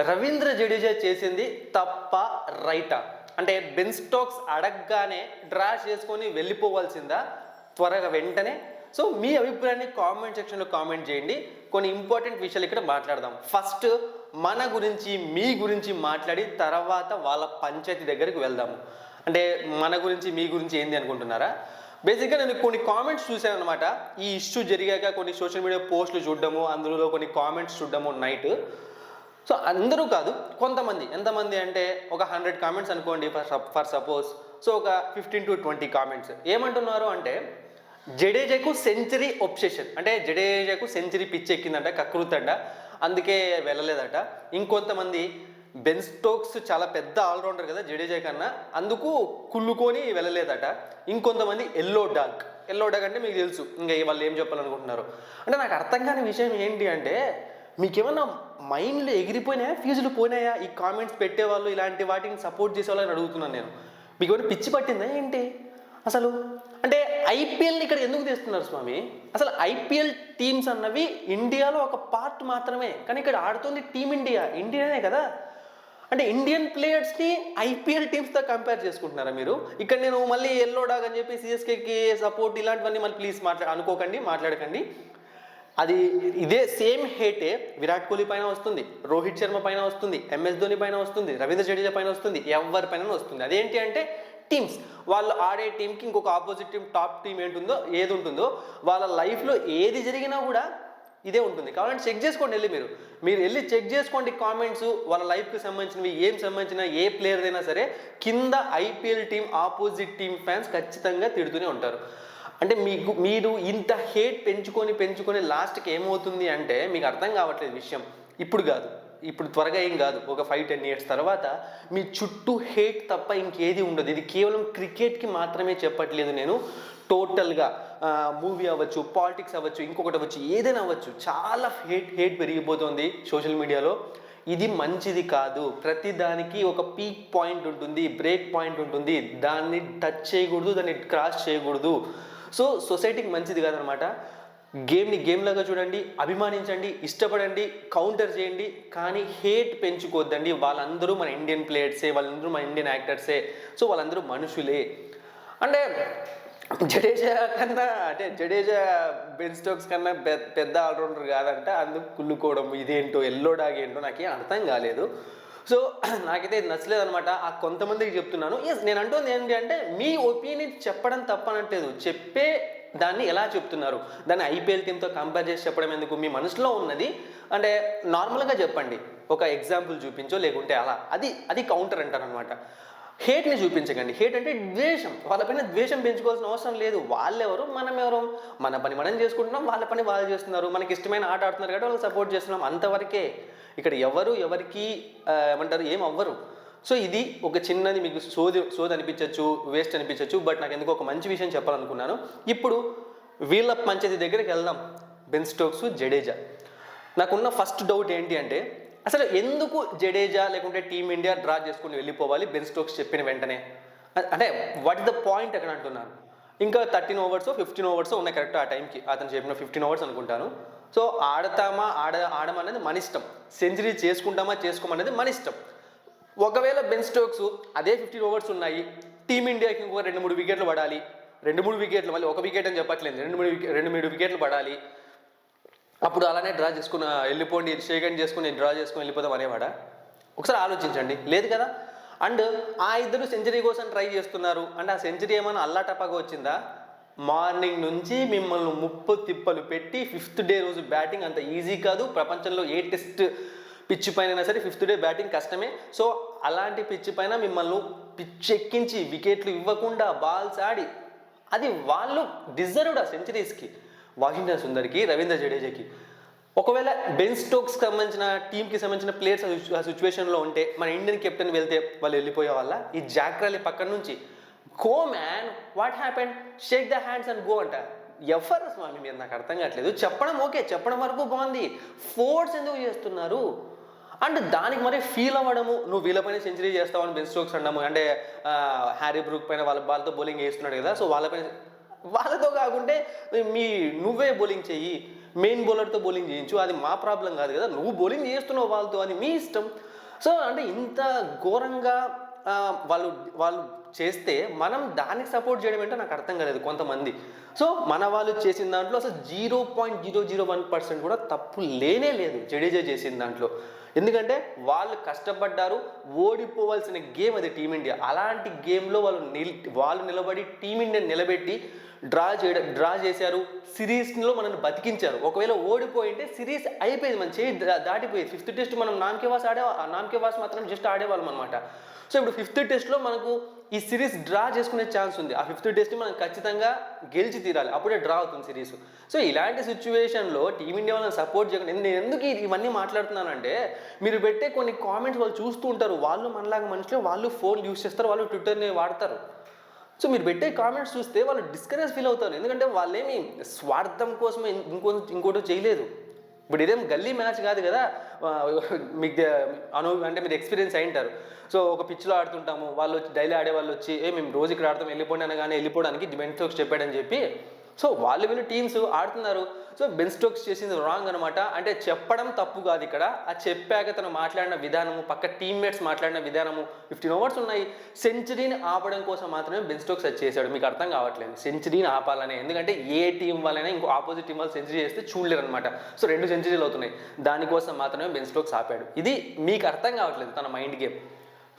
రవీంద్ర జడేజా చేసింది తప్ప రైటా? అంటే బెన్ స్టోక్స్ అడగగానే డ్రా చేసుకొని వెళ్ళిపోవాల్సిందా త్వరగా వెంటనే? సో మీ అభిప్రాయాన్ని కామెంట్ సెక్షన్లో కామెంట్ చేయండి. కొన్ని ఇంపార్టెంట్ విషయాలు ఇక్కడ మాట్లాడదాం. ఫస్ట్ మన గురించి మీ గురించి మాట్లాడి తర్వాత వాళ్ళ పంచాయతీ దగ్గరికి వెళ్దాము. అంటే మన గురించి మీ గురించి ఏంది అనుకుంటున్నారా? బేసిక్గా నేను కొన్ని కామెంట్స్ చూశాను అనమాట. ఈ ఇష్యూ జరిగాక కొన్ని సోషల్ మీడియా పోస్టులు చూడడము, అందులో కొన్ని కామెంట్స్ చూడడము నైట్. సో అందరూ కాదు, కొంతమంది. ఎంతమంది అంటే ఒక 100 కామెంట్స్ అనుకోండి ఫర్ సపోజ్. సో ఒక 15 to 20 కామెంట్స్ ఏమంటున్నారు అంటే జడేజాకు సెంచరీ ఒబ్సెషన్, అంటే జడేజాకు సెంచరీ పిచ్చెక్కిందంట, కకృతంట, అందుకే వెళ్ళలేదట. ఇంకొంతమంది బెన్ స్టోక్స్ చాలా పెద్ద ఆల్రౌండర్ కదా జడేజా కన్నా, అందుకు కుళ్ళుకొని వెళ్ళలేదట. ఇంకొంతమంది ఎల్లో డాగ్ అంటే మీకు తెలుసు ఇంకా వాళ్ళు ఏం చెప్పాలనుకుంటున్నారు. అంటే నాకు అర్థం కాని విషయం ఏంటి అంటే, మీకేమన్నా మైండ్లో ఎగిరిపోయినాయా, ఫీజులు పోయినాయా ఈ కామెంట్స్ పెట్టేవాళ్ళు, ఇలాంటి వాటిని సపోర్ట్ చేసేవాళ్ళని అడుగుతున్నాను నేను. మీకు ఏమైనా పిచ్చి పట్టిందా ఏంటి అసలు? అంటే ఐపీఎల్ని ఇక్కడ ఎందుకు తీస్తున్నారు స్వామి? అసలు ఐపీఎల్ టీమ్స్ అన్నవి ఇండియాలో ఒక పార్ట్ మాత్రమే, కానీ ఇక్కడ ఆడుతుంది ఇండియానే కదా. అంటే ఇండియన్ ప్లేయర్స్ని ఐపీఎల్ టీమ్స్తో కంపేర్ చేసుకుంటున్నారా మీరు? ఇక్కడ నేను మళ్ళీ ఎల్లో డాగ్ అని చెప్పి సిఎస్కేకి సపోర్ట్ ఇలాంటివన్నీ మళ్ళీ ప్లీజ్ మాట్లాడకండి. అది ఇదే సేమ్ హేటే విరాట్ కోహ్లీ పైన వస్తుంది, రోహిత్ శర్మ పైన వస్తుంది, ఎంఎస్ ధోని పైన వస్తుంది, రవీంద్ర జడేజా పైన వస్తుంది, ఎవరి పైన వస్తుంది. అదేంటి అంటే టీమ్స్, వాళ్ళు ఆడే టీంకి ఇంకొక ఆపోజిట్ టీం టాప్ టీం ఏది ఉంటుందో వాళ్ళ లైఫ్లో ఏది జరిగినా కూడా ఇదే ఉంటుంది. కావాలంటే చెక్ చేసుకోండి, మీరు వెళ్ళి చెక్ చేసుకోండి కామెంట్స్. వాళ్ళ లైఫ్కి సంబంధించినవి సంబంధించిన ఏ ప్లేయర్ అయినా సరే కింద IPL team opposite team fans ఖచ్చితంగా తిడుతూనే ఉంటారు. అంటే మీరు ఇంత హేట్ పెంచుకొని లాస్ట్కి ఏమవుతుంది అంటే మీకు అర్థం కావట్లేదు విషయం. ఇప్పుడు త్వరగా ఏం కాదు, ఒక 5-10 years తర్వాత మీ చుట్టూ హేట్ తప్ప ఇంకేది ఉండదు. ఇది కేవలం క్రికెట్కి మాత్రమే చెప్పట్లేదు నేను, టోటల్గా మూవీ అవ్వచ్చు, పాలిటిక్స్ అవ్వచ్చు, ఇంకొకటి అవ్వచ్చు, ఏదైనా అవ్వచ్చు, చాలా హేట్ పెరిగిపోతుంది సోషల్ మీడియాలో. ఇది మంచిది కాదు. ప్రతిదానికి ఒక పీక్ పాయింట్ ఉంటుంది, బ్రేక్ పాయింట్ ఉంటుంది. దాన్ని టచ్ చేయకూడదు, దాన్ని క్రాస్ చేయకూడదు. సో సొసైటీకి మంచిది కాదనమాట. గేమ్ని గేమ్ లాగా చూడండి, అభిమానించండి, ఇష్టపడండి, కౌంటర్ చేయండి, కానీ హేట్ పెంచుకోవద్దండి. వాళ్ళందరూ మన ఇండియన్ ప్లేయర్సే, వాళ్ళందరూ మన ఇండియన్ యాక్టర్సే. సో వాళ్ళందరూ మనుషులే. అంటే జడేజా బెన్ స్టోక్స్ కన్నా పెద్ద ఆల్రౌండర్ కాదంట, అందుకు కుళ్ళుకోవడం ఇదేంటో ఎల్లో డాగ్ ఏంటో నాకేం అర్థం కాలేదు. సో నాకైతే నచ్చలేదు అనమాట. ఆ కొంతమందికి చెప్తున్నాను. నేను అంటుంది ఏంటి అంటే, మీ ఒపీనియన్ చెప్పడం తప్పనట్లేదు, చెప్పే దాన్ని ఎలా చెప్తున్నారు, దాన్ని ఐపీఎల్ టీంతో కంపేర్ చేసి చెప్పడం ఎందుకు? మీ మనసులో ఉన్నది అంటే నార్మల్గా చెప్పండి, ఒక ఎగ్జాంపుల్ చూపించో లేకుంటే అలా, అది కౌంటర్ అంటారు అనమాట. హేట్ని చూపించకండి. హేట్ అంటే ద్వేషం, వాళ్ళపైన ద్వేషం పెంచుకోవాల్సిన అవసరం లేదు. వాళ్ళెవరు, మనం ఎవరు? మన పని మనం చేసుకుంటున్నాం, వాళ్ళ పని వాళ్ళు చేస్తున్నారు, మనకి ఇష్టమైన ఆట ఆడుతున్నారు కాబట్టి వాళ్ళకి సపోర్ట్ చేస్తున్నాం, అంతవరకే. ఇక్కడ ఎవరికి ఏమంటారు, ఏం అవ్వరు. సో ఇది ఒక చిన్నది, మీకు సోది అనిపించవచ్చు, వేస్ట్ అనిపించవచ్చు, బట్ నాకు ఎందుకు ఒక మంచి విషయం చెప్పాలనుకున్నాను. ఇప్పుడు వీళ్ళ పంచాయతీ దగ్గరికి వెళ్దాం. Ben Stokes, Jadeja. నాకున్న ఫస్ట్ డౌట్ ఏంటి అంటే, అసలు ఎందుకు జడేజా లేకుంటే టీమిండియా డ్రా చేసుకుని వెళ్ళిపోవాలి బెన్ స్టోక్స్ చెప్పిన వెంటనే? అంటే వాట్ ఇస్ ద పాయింట్ అక్కడ అంటున్నాను. ఇంకా 13 overs 15 overs ఉన్నాయి కరెక్ట్ ఆ టైంకి, అతను చెప్పిన 15 overs అనుకుంటాను. సో ఆడమనేది మన ఇష్టం, సెంచరీ చేసుకోమనేది మన ఇష్టం. ఒకవేళ బెన్ స్టోక్స్ అదే 15 overs ఉన్నాయి, టీమిండియాకి ఇంకొక 2-3 వికెట్లు పడాలి, 2-3 వికెట్లు, మళ్ళీ ఒక వికెట్ అని చెప్పట్లేదు, 2-3 వికెట్లు పడాలి, అప్పుడు అలానే డ్రా చేసుకుని వెళ్ళిపోండి, షేక్ చేసుకుని డ్రా చేసుకుని వెళ్ళిపోదాం అనేవాడా? ఒకసారి ఆలోచించండి. లేదు కదా. అండ్ ఆ ఇద్దరు సెంచరీ కోసం ట్రై చేస్తున్నారు అంటే ఆ సెంచరీ ఏమైనా అల్లాటప్పగా వచ్చిందా? మార్నింగ్ నుంచి మిమ్మల్ని ముప్పు తిప్పలు పెట్టి 5th day రోజు బ్యాటింగ్ అంత ఈజీ కాదు. ప్రపంచంలో ఏ టెస్ట్ పిచ్ పైన సరే 5th day బ్యాటింగ్ కష్టమే. సో అలాంటి పిచ్ పైన మిమ్మల్ని పిచ్చెక్కించి వికెట్లు ఇవ్వకుండా బాల్స్ ఆడి, అది వాళ్ళు డిజర్వ్డ్ ఆ సెంచరీస్కి, వాషింగ్టన్ సుందర్కి, రవీంద్ర జడేజాకి. ఒకవేళ బెన్ స్టోక్స్కి సంబంధించిన టీంకి సంబంధించిన ప్లేయర్స్ ఆ సిచ్యువేషన్లో ఉంటే, మన ఇండియన్ కెప్టెన్ వెళ్తే వాళ్ళు వెళ్ళిపోయే వాళ్ళ? ఈ జాక్రాలి పక్కన నుంచి go man, what happened, Sheikh the hands and go అంట. ఎవరు స్వామి మీరు? నాకు అర్థం కావట్లేదు. చెప్పడం ఓకే, చెప్పడం వరకు బాగుంది, ఫోర్స్ ఎందుకు చేస్తున్నారు? అండ్ దానికి మరి ఫీల్ అవ్వడము, నువ్వు వీళ్ళపైన సెంచరీ చేస్తావని బెన్ స్టోక్స్ అనడము. అంటే హ్యారీ బ్రూక్ పైన వాళ్ళతో బౌలింగ్ వేస్తున్నాడు కదా, సో వాళ్ళతో కాకుంటే నువ్వే బౌలింగ్ చెయ్యి, మెయిన్ బౌలర్తో బౌలింగ్ చేయించు, అది మా ప్రాబ్లం కాదు కదా, నువ్వు బౌలింగ్ చేస్తున్నావు వాళ్ళతో, అది మీ ఇష్టం. సో అంటే ఇంత ఘోరంగా వాళ్ళు వాళ్ళు చేస్తే మనం దానికి సపోర్ట్ చేయడం ఏంటో నాకు అర్థం కాలేదు కొంతమంది. సో మన వాళ్ళు చేసిన దాంట్లో అసలు 0.001% కూడా తప్పు లేనే లేదు జడేజా చేసిన దాంట్లో. ఎందుకంటే వాళ్ళు కష్టపడ్డారు, ఓడిపోవాల్సిన గేమ్ అది టీమిండియా. అలాంటి గేమ్లో వాళ్ళు నిలబడి టీమిండియా నిలబెట్టి డ్రా చేశారు, సిరీస్లో మనల్ని బతికించారు. ఒకవేళ ఓడిపోయింటే సిరీస్ అయిపోయింది, మన చేయి దాటిపోయేది. 5th టెస్ట్ మనం నామకే వాస్ మాత్రం జస్ట్ ఆడేవాళ్ళం అనమాట. సో ఇప్పుడు 5th టెస్ట్లో మనకు ఈ సిరీస్ డ్రా చేసుకునే ఛాన్స్ ఉంది. ఆ 5th టెస్ట్ మనం ఖచ్చితంగా గెలిచి తీరాలి, అప్పుడే డ్రా అవుతుంది సిరీస్. సో ఇలాంటి సిచ్యువేషన్లో టీమిండియా వాళ్ళని సపోర్ట్ చేయకుండా నేను ఎందుకు ఇవన్నీ మాట్లాడుతున్నానంటే, మీరు పెట్టే కొన్ని కామెంట్స్ వాళ్ళు చూస్తూ ఉంటారు. వాళ్ళు మనలాగా మనుషులు, వాళ్ళు ఫోన్ యూస్ చేస్తారు, వాళ్ళు ట్విట్టర్ని వాడతారు. సో మీరు పెట్టే కామెంట్స్ చూస్తే వాళ్ళు డిస్కరేజ్ ఫీల్ అవుతారు. ఎందుకంటే వాళ్ళేమి స్వార్థం కోసమే ఇంకోటి చేయలేదు. ఇప్పుడు ఇదేం గల్లీ మ్యాచ్ కాదు కదా, మీకు అంటే మీరు ఎక్స్పీరియన్స్ అయింటారు. సో ఒక పిచ్లో ఆడుతుంటాము, వాళ్ళు వచ్చి డైలీ ఆడే వాళ్ళు వచ్చి మేము రోజు ఇక్కడ ఆడతాం వెళ్ళిపోండి అనగానే వెళ్ళిపోవడానికి బెన్ స్టోక్స్ చెప్పాడని చెప్పి, సో వీళ్ళు టీమ్స్ ఆడుతున్నారు. సో బెన్ స్టోక్స్ చేసింది రాంగ్ అనమాట. అంటే చెప్పడం తప్పు కాదు ఇక్కడ, ఆ చెప్పాక తను మాట్లాడిన విధానము, పక్క టీమ్మేట్స్ మాట్లాడిన విధానము, 15 ఓవర్స్ ఉన్నాయి, సెంచరీని ఆపడం కోసం మాత్రమే బెన్ స్టోక్స్ అది చేశాడు. మీకు అర్థం కావట్లేదు సెంచరీని ఆపాలని. ఎందుకంటే ఏ టీం వాళ్ళైనా ఇంకో ఆపోజిట్ టీం వాళ్ళు సెంచరీ చేస్తే చూడలేరు అనమాట. సో 2 సెంచరీలు అవుతున్నాయి, దానికోసం మాత్రమే బెన్ స్టోక్స్ ఆపాడు. ఇది మీకు అర్థం కావట్లేదు తన మైండ్ గేమ్.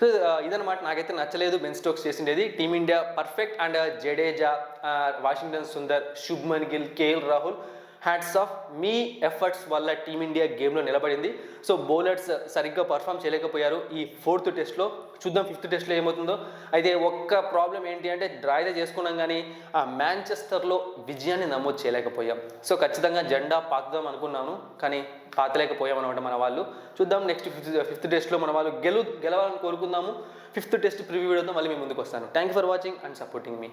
సో ఇదనమాట, నాకైతే నచ్చలేదు బెన్ స్టోక్స్ చేసిండేది. Team India perfect, and Jadeja, Washington Sundar, Shubman Gill, KL Rahul, hats off. మీ ఎఫర్ట్స్ వల్ల టీమిండియా గేమ్లో నిలబడింది. సో బౌలర్స్ సరిగ్గా పర్ఫామ్ చేయలేకపోయారు ఈ 4th టెస్ట్లో. చూద్దాం 5th టెస్ట్లో ఏమవుతుందో. అయితే ఒక్క ప్రాబ్లం ఏంటి అంటే, డ్రా అయితే చేసుకున్నాం కానీ ఆ మాంచెస్టర్లో విజయాన్ని నమోదు చేయలేకపోయాం. సో ఖచ్చితంగా జెండా పాతుదాం అనుకున్నాను, కానీ పాతలేకపోయాం అనమాట మన వాళ్ళు. చూద్దాం నెక్స్ట్ 5th టెస్ట్లో మన వాళ్ళు గెలవాలని కోరుకుందాము. 5th టెస్ట్ ప్రివ్యూ వీడియోతో మళ్ళీ మీ ముందుకు వస్తాను. Thank you for watching and supporting me.